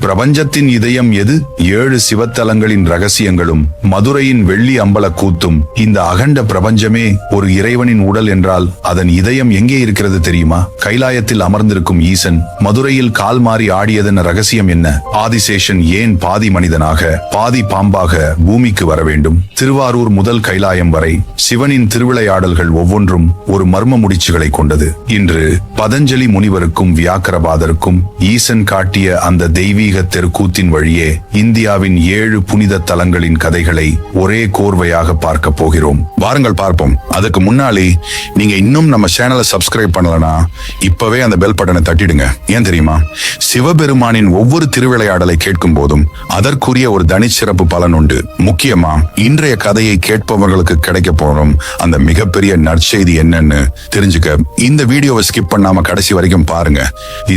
இப்பிரபஞ்சத்தின் இதயம் எது? 7 சிவத்தலங்களின் ரகசியங்களும் மதுரையின் வெள்ளி அம்பல கூத்தும். இந்த அகண்ட பிரபஞ்சமே ஒரு இறைவனின் உடல் என்றால் அதன் இதயம் எங்கே இருக்கிறது தெரியுமா? கைலாயத்தில் அமர்ந்திருக்கும் ஈசன் மதுரையில் கால் மாறி ஆடியதன் ரகசியம் என்ன? ஆதிசேஷன் ஏன் பாதி மனிதனாக பாதி பாம்பாக பூமிக்கு வர வேண்டும்? திருவாரூர் முதல் கைலாயம் வரை சிவனின் திருவிளையாடல்கள் ஒவ்வொன்றும் ஒரு மர்ம முடிச்சுகளை கொண்டது. இன்று பதஞ்சலி முனிவருக்கும் வியாக்கரபாதருக்கும் ஈசன் காட்டிய அந்த தெய்வீக தெருக்கூத்தின் வழியே இந்தியாவின் 7 புனித தலங்களின் கதைகளை ஒரே கோர்வையாக பார்க்க போகிறோம். வாருங்கள் பார்ப்போம். அதுக்கு முன்னாலே நீங்க இன்னும் நம்ம சேனலை சப்ஸ்கிரைப் பண்ணலனா இப்பவே அந்த பெல் பட்டனை தட்டிடுங்க. ஏன் தெரியுமா? சிவபெருமானின் ஒவ்வொரு திருவிளையாடலை கேட்கும் போதும் அதற்குரிய ஒரு தனிச்சிறப்பு பலன் உண்டு. முக்கியமா இன்றைய கதையை கேட்பவர்களுக்கு கிடைக்க போறோம் அந்த மிகப்பெரிய நற்செய்தி என்னன்னு தெரிஞ்சுக்க இந்த வீடியோவை ஸ்கிப் பண்ணாம கடைசி வரைக்கும் பாருங்க.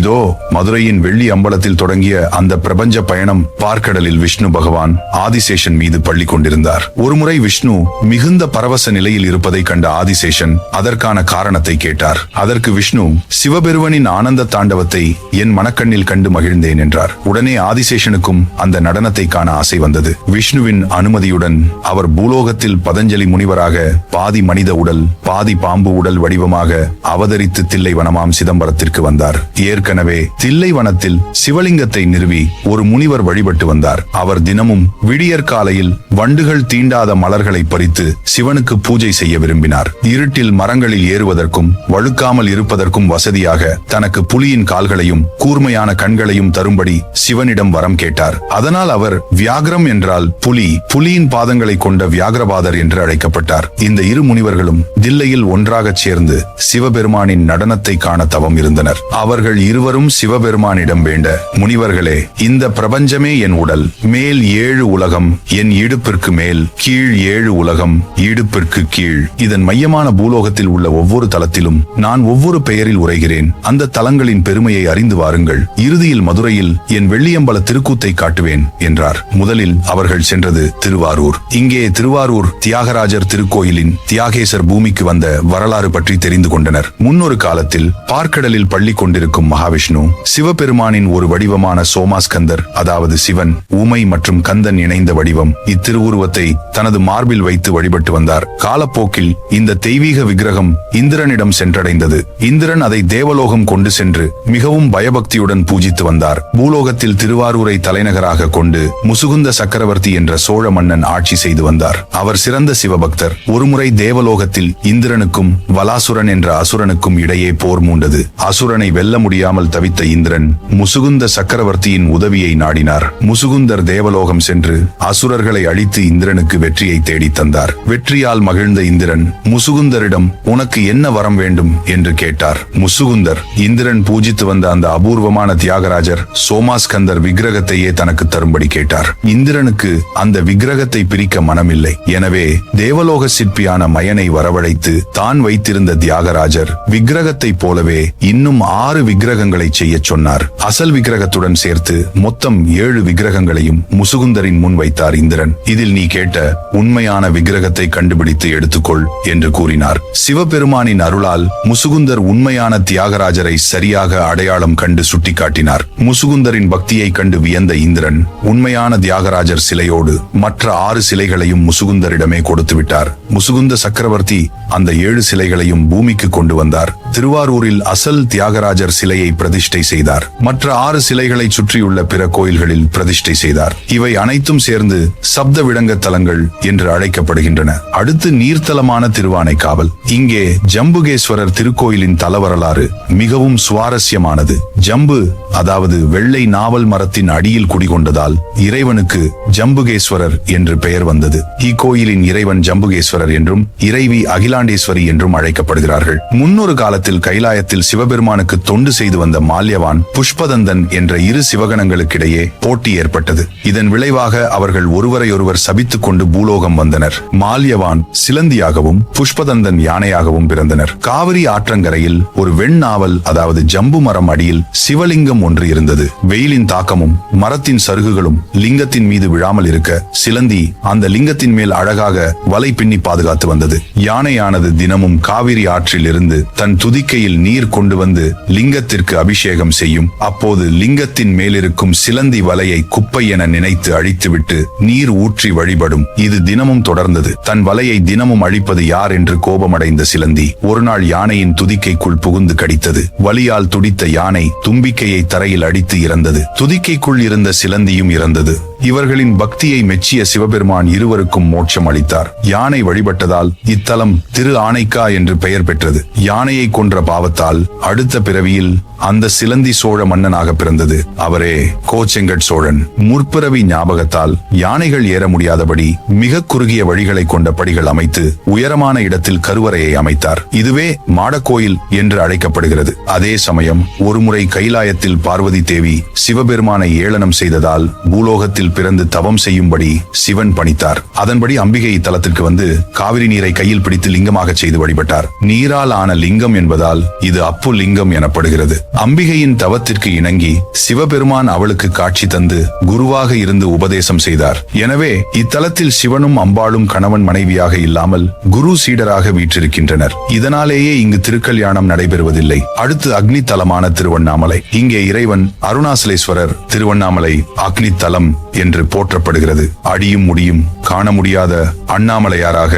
இதோ மதுரையின் வெள்ளி அம்பலத்தில் தொடங்கிய அந்த பிரபஞ்ச பயணம். பார்க்கடலில் விஷ்ணு பகவான் ஆதிசேஷன் மீது பள்ளி கொண்டிருந்தார். ஒருமுறை விஷ்ணு மிகுந்த பரவச நிலையில் இருப்பதை கண்ட ஆதிசேஷன் அதற்கான காரணத்தை கேட்டார். அதற்கு விஷ்ணு, சிவபெருவனின் ஆனந்த தாண்டவத்தை என் மனக்கண்ணில் கண்டு மகிழ்ந்தேன் என்றார். உடனே ஆதிசேஷனுக்கும் அந்த நடனத்தை காண ஆசை வந்தது. விஷ்ணுவின் அனுமதியுடன் அவர் பூலோகத்தில் பதஞ்சலி முனிவராக பாதி மனித உடல் பாதி பாம்பு உடல் வடிவமாக அவதரித்து தில்லைவனமாம் சிதம்பரத்திற்கு வந்தார். ஏற்கனவே தில்லைவனத்தில் சிவலிங்கத்தை நிறுவி ஒரு முனிவர் வழிபட்டு வந்தார். அவர் தினமும் விடியற்காலையில் வண்டுகள் தீண்டாத மலர்களை பறித்து சிவனுக்கு பூஜை செய்ய விரும்பினார். இருட்டில் மரங்களில் ஏறுவதற்கும் வழுக்காமல் இருப்பதற்கும் வசதியாக தனக்கு புலியின் கால்களையும் கூர்மையான கண்களையும் தரும்படி சிவனிடம் வரம் கேட்டார். அதனால் அவர் வியாகரம் என்றால் புலி, புலியின் பாதங்களை கொண்ட வியாகரபாதர் என்று அழைக்கப்பட்டார். இந்த இரு முனிவர்களும் தில்லையில் ஒன்றாகச் சேர்ந்து சிவபெருமானின் நடனத்தை காண தவம் இருந்தனர். அவர்கள் இருவரும் சிவபெருமானிடம் வேண்ட, முனிவர்களே, இந்த பிரபஞ்சமே என் உடல், மேல் 7 உலகம் என் இடுப்பிற்கு மேல், கீழ் 7 உலகம் இடுப்பிற்கு கீழ். இதன் மையமான பூலோகத்தில் உள்ள ஒவ்வொரு தலத்திலும் நான் ஒவ்வொரு பெயரில் உரைகிறேன். அந்த தலங்களின் பெருமையை அறிந்து வாருங்கள். இறுதியில் மதுரையில் என் வெள்ளியம்பல திருக்கூத்தை காட்டுவேன் என்றார். முதலில் அவர்கள் சென்றது திருவாரூர். இங்கே திருவாரூர் தியாகராஜர் திருக்கோயிலின் தியாகேசர் பூமிக்கு வந்த வரலாறு பற்றி தெரிந்து கொண்டனர். முன்னொரு காலத்தில் பார்க்கடலில் பள்ளி கொண்டிருக்கும் மகாவிஷ்ணு சிவபெருமானின் ஒரு வடிவமான சோமாஸ்கந்தர், அதாவது சிவன், ஊமை மற்றும் கந்தன் இணைந்த வடிவம். இத்திருவுருவத்தை தனது மார்பில் வைத்து வழிபட்டு வந்தார். காலப்போக்கில் இந்த தெய்வீக விக்கிரகம் இந்திரனிடம் சென்றடைந்தது. இந்திரன் அதை தேவலோகம் கொண்டு சென்று மிகவும் பயபக்தியுடன் பூஜித்து வந்தார். பூலோகத்தில் திருவாரூரை தலைநகராக கொண்டு முசுகுந்த சக்கரவர்த்தி என்ற சோழ மன்னன் ஆட்சி செய்து வந்தார். அவர் சிறந்த சிவபக்தர். ஒருமுறை தேவலோகத்தில் இந்திரனுக்கும் வலாசுரன் என்ற அசுரனுக்கும் இடையே போர் மூண்டது. அசுரனை வெல்ல முடியாமல் தவித்த இந்திரன் முசுகுந்த சக்கரவர்த்தியின் உதவியை நாடினார். முசுகுந்தர் தேவலோகம் சென்று அசுரர்களை அழித்து இந்திரனுக்கு வெற்றியை தேடி தந்தார். வெற்றியால் மகிழ்ந்த இந்திரன் முசுகுந்தரிடம் உனக்கு என்ன வரம் வேண்டும் என்று கேட்டார். முசுகுந்தர் இந்திரன் பூஜித்து வந்த அந்த அபூர்வமான தியாகராஜர் சோமாஸ்கந்தர் விக்கிரகத்தையே தனக்கு தரும்படி கேட்டார். இந்திரனுக்கு அந்த விக்கிரகத்தை பிரிக்க மனமில்லை. எனவே தேவலோக சிற்பியான மயனை வரவழைத்து தான் வைத்திருந்த தியாகராஜர் விக்கிரகத்தை போலவே இன்னும் 6 விக்கிரகங்களை செய்ய சொன்னார். அசல் விக்கிரகத்துடன் சேர்த்து மொத்தம் 7 விக்கிரகங்களையும் முசுகுந்தரின் முன் வைத்தார் இந்திரன். இதில் நீ கேட்ட உண்மையான விக்கிரகத்தை கண்டுபிடித்து எடுத்துக்கொள் என்று கூறினார். சிவபெருமானின் அருளால் முசுகுந்தர் உண்மையான தியாகராஜரை சரியாக அடையாளம் கண்டு சுட்டிக்காட்டினார். முசுகுந்தரின் பக்தியை கண்டு வியந்த இந்திரன் உண்மையான தியாகராஜர் சிலையோடு மற்ற 6 சிலைகளையும் முசுகுந்தரிடமே கொடுத்து விட்டார். முசுகுந்த சக்கரவர்த்தி அந்த 7 சிலைகளையும் பூமிக்கு கொண்டு வந்தார். திருவாரூரில் அசல் தியாகராஜர் சிலையை பிரதிஷ்டை செய்தார். மற்ற 6 சிலைகளை சுற்றியுள்ள பிற கோயில்களில் பிரதிஷ்டை செய்தார். இவை அனைத்தும் சேர்ந்து சப்த விடங்க தலங்கள் என்று அழைக்கப்படுகின்றன. அடுத்து நீர்த்தலமான திருவானைக்காவல். இங்கே ஜம்புகேஸ்வரர் திருக்கோயிலின் தலவரலாறு மிகவும் சுவாரஸ்யமானது. ஜம்பு, அதாவது வெள்ளை நாவல் மரத்தின் அடியில் குடிகொண்டதால் இறைவனுக்கு ஜம்புகேஸ்வரர் என்று பெயர் வந்தது. இக்கோயிலின் இறைவன் ஜம்புகேஸ்வரர் என்றும் இறைவி அகிலாண்டேஸ்வரி என்றும் அழைக்கப்படுகிறார்கள். முன்னொரு காலத்தில் கைலாயத்தில் சிவபெருமானுக்கு தொண்டு செய்து வந்த மால்யவான், புஷ்பதந்தன் என்ற 2 சிவகணங்களுக்கிடையே போட்டி ஏற்பட்டது. இதன் விளைவாக அவர்கள் ஒருவரையொருவர் சபித்துக் கொண்டு பூலோகம் வந்தனர். மால்யவான் சிலந்தியாகவும் புஷ்பதந்தன் யானையாகவும் பிறந்தனர். காவிரி ஆற்றங்கரையில் ஒரு வெண்ணாவல், அதாவது ஜம்பு மரம் அடியில் சிவலிங்கம் ஒன்று இருந்தது. வெயிலின் தாக்கமும் மரத்தின் சருகுகளும் லிங்கத்தின் மீது விழாமல் இருக்க சிலந்தி அந்த லிங்கத்தின் மேல் அழகாக வலை பின்னி பாதுகாத்து வந்தது. யானையானது தினமும் காவிரி ஆற்றில் இருந்து தன் துதிக்கையில் நீர் கொண்டு வந்து லிங்கத்திற்கு அபிஷேகம் செய்யும். அப்போது லிங்கத்தின் மேலிருந்து இருக்கும் சிலந்தி வலையை குப்பை என நினைத்து அழித்துவிட்டு நீர் ஊற்றி வழிபடும். இது தினமும் தொடர்ந்தது. தன் வலையை தினமும் அழிப்பது யார் என்று கோபமடைந்த சிலந்தி ஒரு நாள் யானையின் துதிக்கைக்குள் புகுந்து கடித்தது. வலியால் துடித்த யானை தும்பிக்கையை தரையில் அடித்து இறந்தது. துதிக்கைக்குள் இருந்த சிலந்தியும் இறந்தது. இவர்களின் பக்தியை மெச்சிய சிவபெருமான் இருவருக்கும் மோட்சம் அளித்தார். யானை வழிபட்டதால் இத்தலம் திரு ஆனைக்கா என்று பெயர் பெற்றது. யானையை கொன்ற பாவத்தால் அடுத்த பிறவியில் அந்த சிலந்தி சோழ மன்னனாக பிறந்தது. அவரே கோச்செங்கட் சோழன். முற்பிறவி ஞாபகத்தால் யானைகள் ஏற முடியாதபடி மிக குறுகிய வழிகளை கொண்ட படிகள் அமைத்து உயரமான இடத்தில் கருவறையை அமைத்தார். இதுவே மாடக்கோயில் என்று அழைக்கப்படுகிறது. அதே சமயம் ஒருமுறை கைலாயத்தில் பார்வதி தேவி சிவபெருமானை ஏளனம் செய்ததால் பூலோகத்தில் பிறந்து தவம் செய்யும்படி சிவன் பணித்தார். அதன்படி அம்பிகை தலத்திற்கு வந்து காவிரி நீரை கையில் பிடித்து லிங்கமாக செய்து வழிபட்டார். நீரால் ஆன லிங்கம் என்பதால் இது அப்பு லிங்கம் எனப்படுகிறது. அம்பிகையின் தவத்திற்கு இணங்கி சிவபெருமான் அவளுக்கு காட்சி தந்து குருவாக இருந்து உபதேசம் செய்தார். எனவே இத்தலத்தில் சிவனும் அம்பாளும் கணவன் மனைவியாக இல்லாமல் குரு சீடராக வீற்றிருக்கின்றனர். இதனாலேயே இங்கு திருக்கல்யாணம் நடைபெறுவதில்லை. அடுத்து அக்னி தலமான திருவண்ணாமலை. இங்கே இறைவன் அருணாசலேஸ்வரர். திருவண்ணாமலை அக்னி தலம் என்று போற்றப்படுகிறது. அடியும் முடியும் காண முடியாத அண்ணாமலையாராக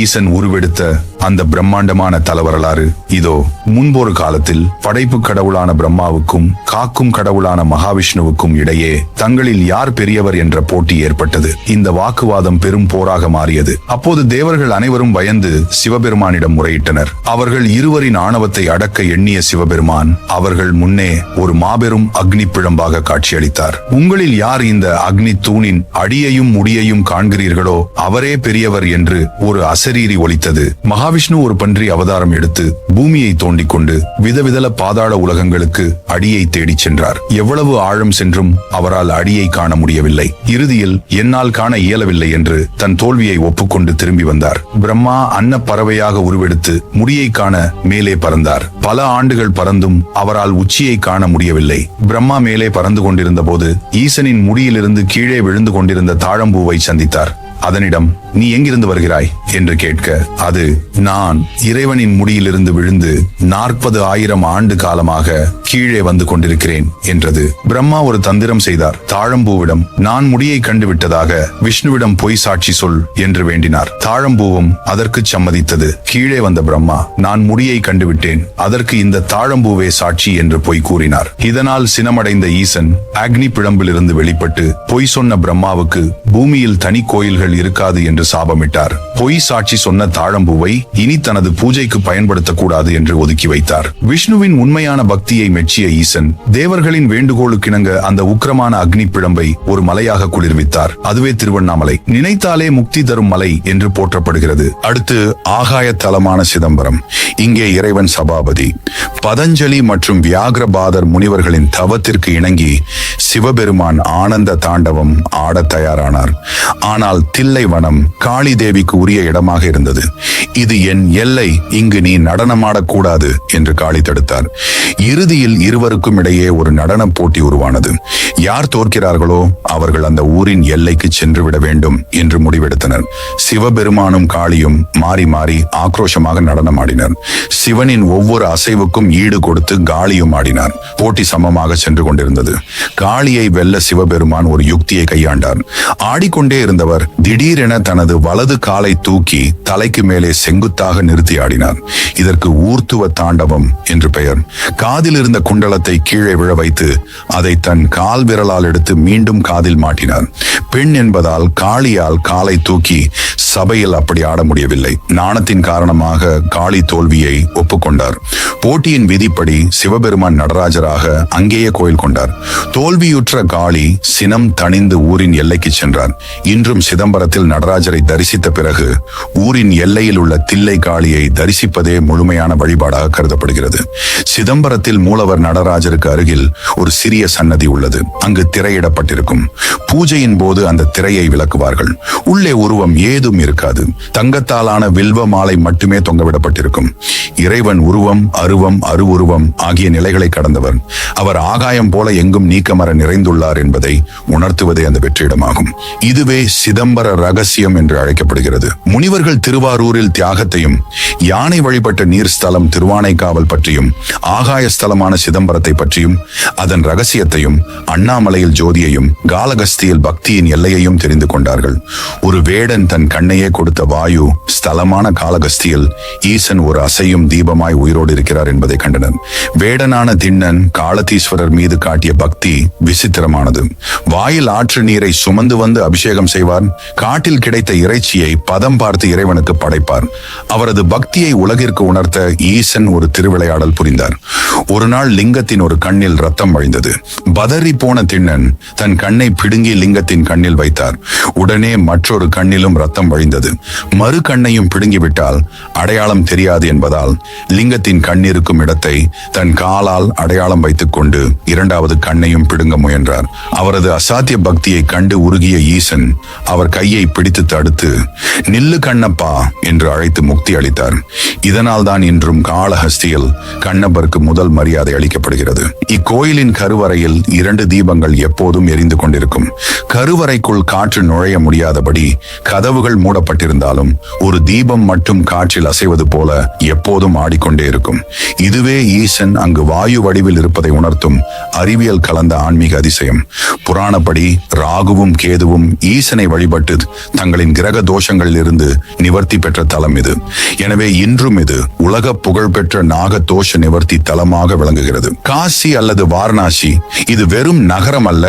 ஈசன் உருவெடுத்த அந்த பிரம்மாண்டமான தல வரலாறு இதோ. முன்பொரு காலத்தில் படைப்பு கடவுளான பிரம்மாவுக்கும் காக்கும் கடவுளான மகாவிஷ்ணுவுக்கும் இடையே தங்களில் யார் பெரியவர் என்ற போட்டி ஏற்பட்டது. இந்த வாக்குவாதம் பெரும் போராக மாறியது. அப்போது தேவர்கள் அனைவரும் பயந்து சிவபெருமானிடம் முறையிட்டனர். அவர்கள் இருவரின் ஆணவத்தை அடக்க எண்ணிய சிவபெருமான் அவர்கள் முன்னே ஒரு மாபெரும் அக்னி பிழம்பாக காட்சியளித்தார். உங்களில் யார் இந்த அக்னி தூணின் அடியையும் முடியையும் காண்கிறீர்களோ அவரே பெரியவர் என்று ஒரு அசரீரி ஒலித்தது. மகாவிஷ்ணு ஒரு பன்றி அவதாரம் எடுத்து பூமியை தோண்டிக் கொண்டு விதவிதல பாதாள உலகங்களுக்கு அடியை தேடிச் சென்றார். எவ்வளவு ஆழம் சென்றும் அவரால் அடியை காண முடியவில்லை. இறுதியில் என்னால் காண இயலவில்லை என்று தன் தோல்வியை ஒப்புக்கொண்டு திரும்பி வந்தார். பிரம்மா அன்ன பறவையாக உருவெடுத்து முடியை காண மேலே பறந்தார். பல ஆண்டுகள் பறந்தும் அவரால் உச்சியை காண முடியவில்லை. பிரம்மா மேலே பறந்து கொண்டிருந்த போது ஈசனின் முடியிலிருந்து கீழே விழுந்து கொண்டிருந்த தாழம்பூவை சந்தித்தார். அதனிடம் நீ எங்கிருந்து வருகிறாய் என்று கேட்க அது நான் இறைவனின் முடியிலிருந்து விழுந்து 40,000 ஆண்டு காலமாக கீழே வந்து கொண்டிருக்கிறேன் என்றது. பிரம்மா ஒரு தந்திரம் செய்தார். தாழம்பூவிடம் நான் முடியை கண்டு விட்டதாக விஷ்ணுவிடம் பொய் சாட்சி சொல் என்று வேண்டினார். தாழம்பூவும் அதற்கு சம்மதித்தது. கீழே வந்த பிரம்மா நான் முடியை கண்டுவிட்டேன், அதற்கு இந்த தாழம்பூவே சாட்சி என்று பொய் கூறினார். இதனால் சினமடைந்த ஈசன் அக்னி பிழம்பிலிருந்து வெளிப்பட்டு பொய் சொன்ன பிரம்மாவுக்கு பூமியில் தனி கோயில்கள் இருக்காது என்று சாபமிட்டார். பொய் சாட்சி சொன்ன தாழம்பூவை இனி தனது பூஜைக்கு பயன்படுத்தக்கூடாது என்று ஒதுக்கி வைத்தார். விஷ்ணுவின் உண்மையான பக்தியை மெச்சிய ஈசன் தேவர்களின் வேண்டுகோளுக்கிணங்க அந்த உக்கிரமான அக்னி பிழம்பை ஒரு மலையாக குளிர்வித்தார். அதுவே திருவண்ணாமலை. நினைத்தாலே முக்தி தரும் மலை என்று போற்றப்படுகிறது. அடுத்து ஆகாய தலமான சிதம்பரம். இங்கே இறைவன் சபாபதி. பதஞ்சலி மற்றும் வியாகிரபாதர் முனிவர்களின் தவத்திற்கு இணங்கி சிவபெருமான் ஆனந்த தாண்டவம் ஆட தயாரானார். ஆனால் தில்லைவனம் காளி தேவிக்கு உரிய இடமாக இருந்தது. இது என் எல்லை, இங்கு நீ நடனமாடக்கூடாது என்று காளி தடுத்தார். இறுதியில் இருவருக்கும் இடையே ஒரு நடன போட்டி உருவானது. யார் தோற்கிறார்களோ அவர்கள் அந்த ஊரின் எல்லைக்கு சென்று விட வேண்டும் என்று முடிவெடுத்தனர். சிவபெருமானும் காளியும் மாறி மாறி ஆக்ரோஷமாக நடனமாடினர். சிவனின் ஒவ்வொரு அசைவுக்கும் ஈடு கொடுத்து காளியும் ஆடினார். போட்டி சமமாக சென்று கொண்டிருந்தது. காளியை வெல்ல சிவபெருமான் ஒரு யுக்தியை கையாண்டார். ஆடிக்கொண்டே இருந்தவர் திடீரென தனது வலது காலை தூக்கி தலைக்கு மேலே செங்குத்தாக நிறுத்தி ஆடினார். இதற்கு ஊர்த்துவ தாண்டவம் என்று பெயர். காதில் இருந்த குண்டலத்தை கீழே விழ வைத்து அதை தன் கால் விரலால் எடுத்து மீண்டும் காதில் மாட்டினார். பெண் என்பதால் காளியால் காலை தூக்கி சபையில் அப்படி ஆட முடியவில்லை. நாணத்தின் காரணமாக காளி தோல்வியை ஒப்புக்கொண்டார். போட்டியின் விதிப்படி சிவபெருமான் நடராஜராக அங்கேயே கோயில் கொண்டார். தோல்வியுற்ற காளி சினம் தணிந்து ஊரின் எல்லைக்கு சென்றார். இன்றும் சிதம்பரத்தில் நடராஜரை தரிசித்த பிறகு ஊரின் எல்லையில் உள்ள தில்லை காளியை தரிசிப்பதே முழுமையான வழிபாடாக கருதப்படுகிறது. சிதம்பரத்தில் மூலவர் நடராஜருக்கு அருகில் ஒரு சிறிய சன்னதி உள்ளது. அங்கு திரையிடப்பட்டிருக்கும். பூஜையின் போது அந்த திரையை விலக்குவார்கள். உள்ளே உருவம் ஏதும் இருக்காது. தங்கத்தாலான வில்வ மாலை மட்டுமே தொங்கவிடப்பட்டிருக்கும். இறைவன் உருவம், அருவம், அருவுருவம் ஆகிய நிலைகளை கடந்தவர். அவர் ஆகாயம் போல எங்கும் நீக்கமர நிறைந்துள்ளார் என்பதை உணர்த்துவதே அந்த வெற்றிடமாகும். இதுவே சிதம்பர ரகசியம் என்று அழைக்கப்படுகிறது. முனிவர்கள் திருவாரூரில் தியாகத்தையும், யானை வழிபட்ட நீர் ஸ்தலம் திருவானைக்காவல் பற்றியும், ஆகாய ஸ்தலமான சிதம்பரத்தை பற்றியும், அதன் ரகசியத்தையும், அண்ணாமலையில் ஜோதியையும், காலகஸ்தியில் பக்தியின் எல்லையையும் தெரிந்து கொண்டார்கள். ஒரு வேடன் தன் கண்ணையே கொடுத்த வாயு ஸ்தலமான காலகஸ்தியில் ஈசன் ஒரு அசையும் தீபமாய் உயிரோடு இருக்கிறார் என்பதை கண்டனர். வேடனான திண்ணன் காலதீஸ்வரர் மீது காட்டிய பக்தி விசித்திரமானது. வாயில் ஆற்று நீரை சுமந்து வந்து அபிஷேகம் செய்வார். காட்டில் கிடைத்த இறைச்சியை பதம் பார்த்து இறைவனுக்கு படைப்பார். அவரது பக்தியை உலகிற்கு உணர்த்த ஈசன் ஒரு திருவிளையாடல் புரிந்தார். ஒரு நாள் லிங்கத்தின் ஒரு கண்ணில் ரத்தம் வழிந்தது. பதறி போன திண்ணன் தன் கண்ணை பிடுங்கி லிங்கத்தின் கண்ணில் வைத்தார். உடனே மற்றொரு கண்ணிலும் ரத்தம் வழிந்தது. மறு கண்ணையும் பிடுங்கிவிட்டால் அடையாளம் தெரியாது என்பதால் லிங்கத்தின் கண்ணிருக்கும் இடத்தை தன் காலால் அடையாளம் வைத்துக் கொண்டு இரண்டாவது கண்ணையும் பிடுங்க முயன்றார். அவரது அசாத்திய பக்தியை கண்டு உருகிய ஈசன் அவர் கையை பிடித்து தடுத்து நில்லு கண்ணப்பா என்று அழைத்து முக்தி அளித்தார். இதனால் தான் இன்றும் காளஹஸ்தியில் கண்ணப்பருக்கு முதல் மரியாதை அளிக்கப்படுகிறது. இக்கோயிலின் கருவறையில் 2 தீபங்கள் எப்போதும் எரிந்து கொண்டிருக்கும். கருவறைக்குள் காற்று நுழைய முடியாதபடி கதவுகள் மூடப்பட்டிருந்தாலும் ஒரு தீபம் மட்டும் காற்றில் அசைவது போல எப்போதும் ஆடிக்கொண்டே இருக்கும். இதுவே ஈசன் அங்கு வாயு வடிவில் இருப்பதை உணர்த்தும் அறிவியல் கலந்த ஆன்மீக அதிசயம். புராணப்படி ராகுவும் கேதுவும் ஈசனை வழிபட்டு தங்களின் கிரக தோஷங்களில் இருந்து நிவர்த்தி பெற்ற தலம் இது. எனவே இன்றும் இது உலக புகழ்பெற்ற நாக தோஷ நிவர்த்தி தலமாக விளங்குகிறது. காசி அல்லது வாரணாசி இது வெறும் நகரம் அல்ல,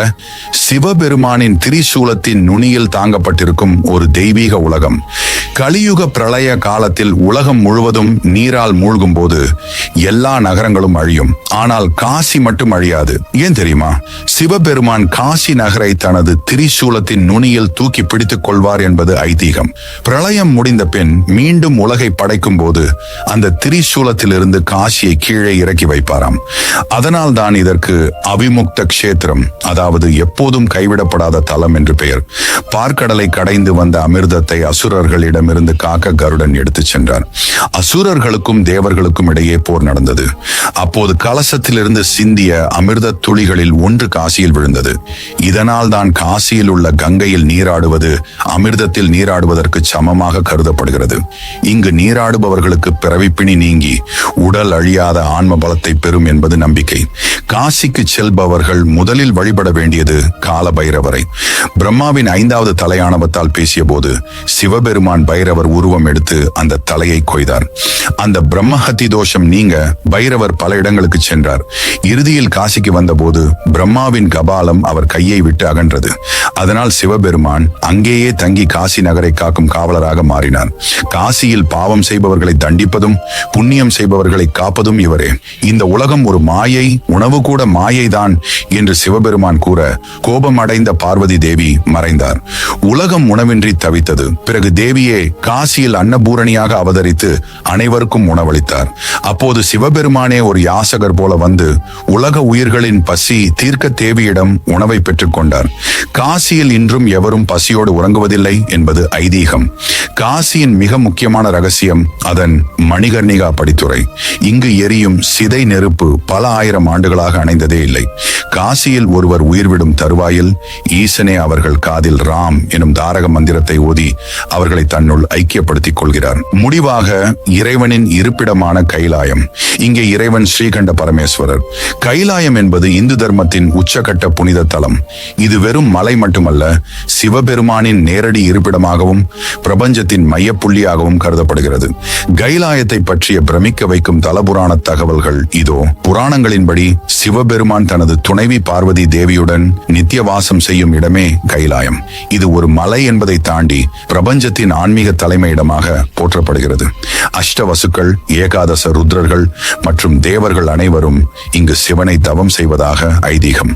சிவபெருமானின் திரிசூலத்தின் நுனியில் தாங்கப்பட்டிருக்கும் ஒரு தெய்வீக உலகம். கலியுக பிரளய காலத்தில் உலகம் முழுவதும் நீரால் மூழ்கும் போது எல்லா நகரங்களும் அழியும். ஆனால் காசி மட்டும் அழியாது. ஏன் தெரியுமா? சிவபெருமான் காசி நகரை தனது திரிசூலத்தின் நுனியில் தூக்கி பிடித்துக் கொள்வார் என்பது ஐதீகம். பிரளயம் முடிந்த பின் மீண்டும் உலகை படைக்கும் போது அந்த திரிசூலத்திலிருந்து காசியை கீழே இறக்கி வைப்பாராம். அதனால் தான் இதற்கு அவிமுக்த கஷேத்திரம், அதாவது எப்போதும் கைவிடப்படாத தலம் என்று பெயர். பார்க்கடலை கடைந்து வந்த அமிர்தத்தை அசுரர்களிடமிருந்து காக்க கருடன் எடுத்துச் சென்றார். அசுரர்களுக்கும் தேவர்களுக்கும் இடையே போர் நடந்தது. அப்போது கலசத்திலிருந்து சிந்திய அமிர்த துளிகளில் ஒன்று காசியில் விழுந்தது. இதனால் தான் காசியில் உள்ள கங்கையில் நீராடுவது அமிர்தத்தில் நீராடுவதற்கு சமமாக கருதப்படுகிறது. இங்கு நீராடுபவர்களுக்கு பிறவிப்பிணி நீங்கி உடல் அழியாத ஆன்ம பலத்தை பெறும் என்பது நம்பிக்கை. காசிக்கு செல்பவர்கள் முதலில் வழிபட வேண்டியது கால பைரவரை. பிரம்மாவின் 5வது தலையாணவத்தால் பேசிய போது சிவபெருமான் பைரவர் உருவம் எடுத்து அந்த தலையை கொய்தார். அந்த பிரம்மஹத்தி தோஷம் நீங்க பைரவர் பல இடங்களுக்கு சென்றார். இறுதியில் காசிக்கு வந்தபோது பிரம்மாவின் கபாலம் அவர் கையை விட்டு அகன்றது. அதனால் சிவபெருமான் அங்கேயே தங்கி காசி நகரை காக்கும் காவலராக மாறினார். காசியில் பாவம் செய்பவர்களை தண்டிப்பதும் புண்ணியம் செய்பவர்களை காப்பதும் இவரே. இந்த உலகம் ஒரு மாயை, உணவு கூட மாயைதான் என்று சிவபெருமான் கூற கோபம் அடைந்த பார்வதி தேவி மறைந்தார். உலகம் உணவின்றி தவித்தது. பிறகு தேவியே காசியில் அன்னபூரணியாக அவதரித்து அனைவருக்கும் உணவளித்தார். அப்போது சிவபெருமானே ஒரு யாசகர் போல வந்து உலக உயிர்களின் பசி தீர்க்க தேவியிடம் உணவை பெற்றுக் கொண்டார். காசியில் இன்றும் எவரும் பசியோடு உறங்குவதில்லை என்பது ஐதீகம். காசியின் மிக முக்கியமான ரகசியம் அதன் மணிகர்ணிகா படித்துறை. இங்கு எரியும் சிதை நெருப்பு பல ஆயிரம் ஆண்டுகளாக அணைந்ததே இல்லை. காசியில் ஒருவர் உயிர்விடும் தருவாயில் ஈசனே அவர்கள் காதில் ராம் எனும் தாரக மந்திரத்தை ஓதி அவர்களை தன்னுள் ஐக்கியப்படுத்திக் கொள்கிறார். முடிவாக இறைவனின் இருப்பிடமான கைலாயம். இங்கே இறைவன் ஸ்ரீகண்ட பரமேஸ்வரர். கைலாயம் என்பது இந்து தர்மத்தின் உச்சகட்ட புனித தலம். இது வெறும் மலை மட்டுமல்ல, சிவபெருமானின் நேரடி இருப்பிடமாகவும் பிரபஞ்சத்தின் மையப்புள்ளியாகவும் கருதப்படுகிறது. கைலாயத்தை பற்றிய பிரமிக்க வைக்கும் தலபுராண தகவல்கள் இதோ. புராணங்களின்படி சிவபெருமான் தனது துணைவி பார்வதி தேவியுடன் நித்தியவாசம் செய்யும் இடமே கைலாயம். இது ஒரு மலை என்பதை தாண்டி பிரபஞ்சத்தின் ஆன்மீக தலைமையிடமாக போற்றப்படுகிறது. அஷ்டவசுக்கள், ஏகாதச ருத்ரர்கள் மற்றும் தேவர்கள் அனைவரும் இங்கு சிவனை தவம் செய்வதாக ஐதீகம்.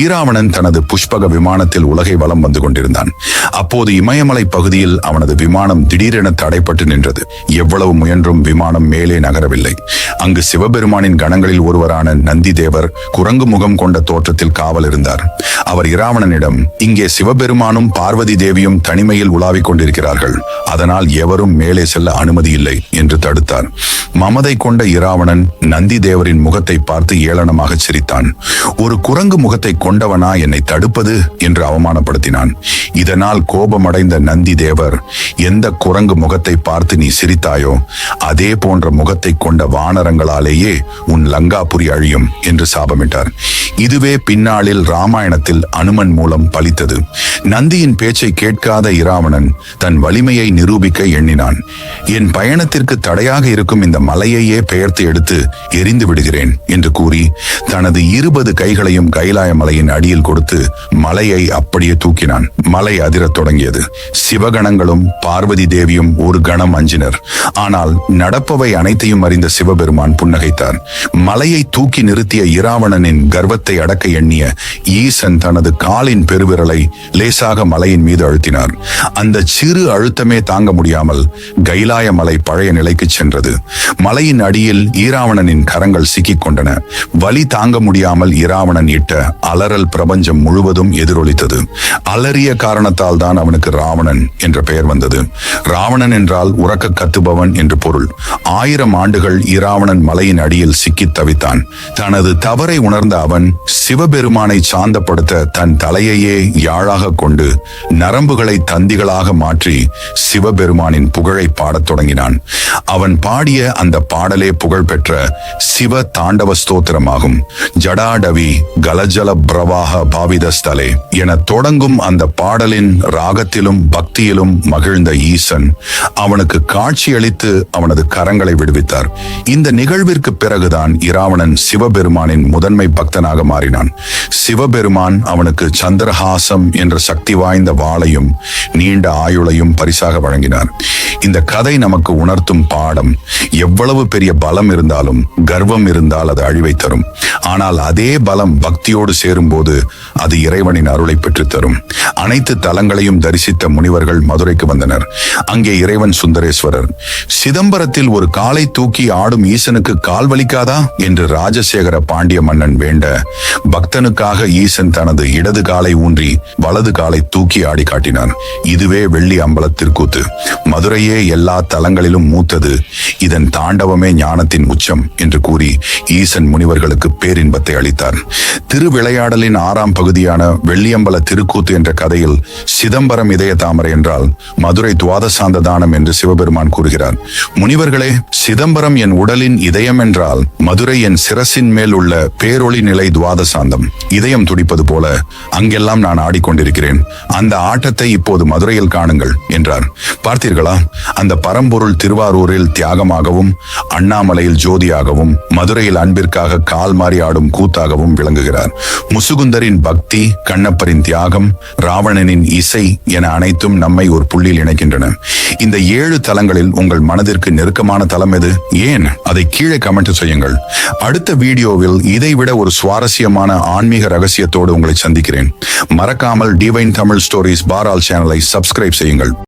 ஈராவணன் தனது புஷ்பக விமானத்தில் உலகை வலம் வந்து கொண்டிருந்தான். அப்போது இமயமலை பகுதியில் அவனது விமானம் திடீரென தடைப்பட்டு நின்றது. எவ்வளவு முயன்றும் விமானம் மேலே நகரவில்லை. அங்கு சிவபெருமானின் கணங்களில் ஒருவரான நந்தி தேவர் குரங்கு முகம் கொண்ட தோற்றத்தில் காவல் இருந்தார். அவர் இராவணனிடம், இங்கு இங்கே சிவபெருமானும் பார்வதி தேவியும் தனிமையில் உலாவிக் கொண்டிருக்கிறார்கள். அதனால் எவரும் மேலே செல்ல அனுமதி இல்லை என்று தடுத்தார். மமதை கொண்ட இராவணன் நந்தி தேவரின் முகத்தை பார்த்து ஏளனமாக சிரித்தான். ஒரு குரங்கு முகத்தை கொண்டவனா என்னை தடுப்பது என்று அவமானப்படுத்தினான். இதனால் கோபமடைந்த நந்தி தேவர், எந்த குரங்கு முகத்தை பார்த்து நீ சிரித்தாயோ அதே போன்ற முகத்தை கொண்ட வானரங்களாலேயே உன் லங்காபுரி அழியும் என்று சாபமிட்டார். இதுவே பின்னாளில் ராமாயணத்தில் அனுமன் மூலம் பலித்தது. நந்தியின் பேச்சை கேட்காத இராவணன் தன் வலிமையை நிரூபிக்க எண்ணினான். என் பயணத்திற்கு தடையாக இருக்கும் இந்த மலையையே பெயர்த்து எடுத்து எரிந்து விடுகிறேன் என்று கூறி தனது 20 கைகளையும் கைலாய மலையின் அடியில் கொடுத்து மலையை அப்படியே தூக்கினான். மலை அதிரத் தொடங்கியது. சிவகணங்களும் பார்வதி தேவியும் ஒரு கணம் அஞ்சினர். ஆனால் நடப்பவை அனைத்தையும் அறிந்த சிவபெருமான் புன்னகைத்தார். மலையை தூக்கி நிறுத்திய இராவணனின் கர்வத்தை அடக்க எண்ணிய ஈசன் தனது காலின் பெருவிரலை லேசாக மலையின் மீது அழுத்தினார். அந்த சிறு அழுத்தமே தாங்க முடியாமல் கைலாய மலை பழைய நிலைக்கு சென்றது. மலையின் அடியில் ஈராவணனின் கரங்கள் சிக்கிக் கொண்டன. வலி தாங்க முடியாமல் இராவணன் இட்ட அலறல் பிரபஞ்சம் முழுவதும் எதிரொலித்தது. அலறிய காரணத்தால் தான் அவனுக்கு ராவணன் என்ற பெயர் வந்தது. ராவணன் என்றால் உறக்க கத்துபவன் என்று பொருள். 1000 ஆண்டுகள் இராவணன் மலையின் அடியில் சிக்கித் தவித்தான். தனது தவறை உணர்ந்த அவன் சிவபெருமானை சாந்தப்படுத்த தன் தலையையே யாழாக கொண்டு நரம்புகளை தந்திகளாக மாற்றி சிவபெருமானின் புகழை பாடத் தொடங்கினான். அவன் பாடிய அந்த பாடலே புகழ்பெற்ற சிவ தாண்டவ ஸ்தோத்திரமாகும். ஜடாடவி கலஜல பிரவாக பாவிதஸ்தலே என தொடங்கும் அந்த பாடலின் ராகத்திலும் பக்தியிலும் மகிழ்ந்த ஈசன் அவனுக்கு காட்சியளித்து அவனது கரங்களை விடுவித்தார். இந்த நிகழ்விற்கு பிறகுதான் இராவணன் சிவபெருமானின் முதன்மை பக்தனாக மாறினான். சிவபெருமான் அவனுக்கு சந்திரஹாசம் என்ற சக்தி வாய்ந்த வாளையும் நீண்ட ஆயுளையும் பரிசாக வழங்கினார். இந்த கதை நமக்கு உணர்த்தும் பாடம், எவ்வளவு பெரிய பலம் இருந்தாலும் கர்வம் இருந்தால் அது அழிவை தரும். ஆனால் அதே பலம் பக்தியோடு சேரும்போது அது இறைவனின் அருளை பெற்றுத் தரும். அனைத்து தலங்களையும் தரிசித்த முனிவர்கள் மதுரைக்கு வந்தனர். அங்கே இறைவன் சுந்தரேஸ்வரர். சிதம்பரத்தில் ஒரு காலை தூக்கி ஆடும் ஈசனுக்கு கால் வலிக்காதா என்று ராஜசேகர பாண்டிய மன்னன் வேண்ட, பக்தனுக்காக ஈசன் தனது இடது காலை ஊன்றி வலது காலை தூக்கி ஆடி காட்டினார். இதுவே வெள்ளி அம்பலத்திற்கூத்து. மதுரையே எல்லா தலங்களிலும் மூத்தது, இதன் தாண்டவமே ஞானத்தின் உச்சம் என்று கூறி ஈசன் முனிவர்களுக்கு பேரின்பத்தை அளித்தார். திருவிளையாடலின் 6ஆம் பகுதியான வெள்ளியம்பல திருக்கூத்து என்ற கதையில் சிதம்பரம் இதய தாமரை என்றால் மதுரை துவாதசாந்த தானம் என்று சிவபெருமான் கூறுகிறார். முனிவர்களே, சிதம்பரம் என் உடலின் இதயம் என்றால் மதுரை என் சிரசின் மேல் உள்ள பேரொளி நிலை துவாதசாந்தம். இதயம் துடிப்பது போல அங்கெல்லாம் நான் ஆடிக்கொண்டிருக்கிறேன். அந்த ஆட்டத்தை இப்போது மதுரையில் காணுங்கள் என்றார். பார்த்தீர்களா, அந்த பரம்பொருள் திருவாரூரில் தியாகமாகவும் அண்ணாமலையில் ஜோதியாகவும் மதுரையில் அன்பிற்காக கால் மாறி ஆடும் கூத்தாகவும் விளங்குகிறார். முசுகுந்தரின் பக்தி, கண்ணப்பரின் தியாகம், ராவணனின் இசை என அனைத்தும் நம்மை ஒரு புள்ளியில் இணைக்கின்றன. இந்த 7 தலங்களில் உங்கள் மனதிற்கு நெருக்கமான தலம் எது? ஏன் அதை கீழே கமெண்ட் செய்யுங்கள். அடுத்த வீடியோவில் இதைவிட ஒரு சுவாரஸ்யமான ஆன்மீக ரகசியத்தோடு உங்களை சந்திக்கிறேன். மறக்காமல் டிவைன் தமிழ் ஸ்டோரிஸ் பாரால் சேனலை சப்ஸ்கிரைப் செய்யுங்கள்.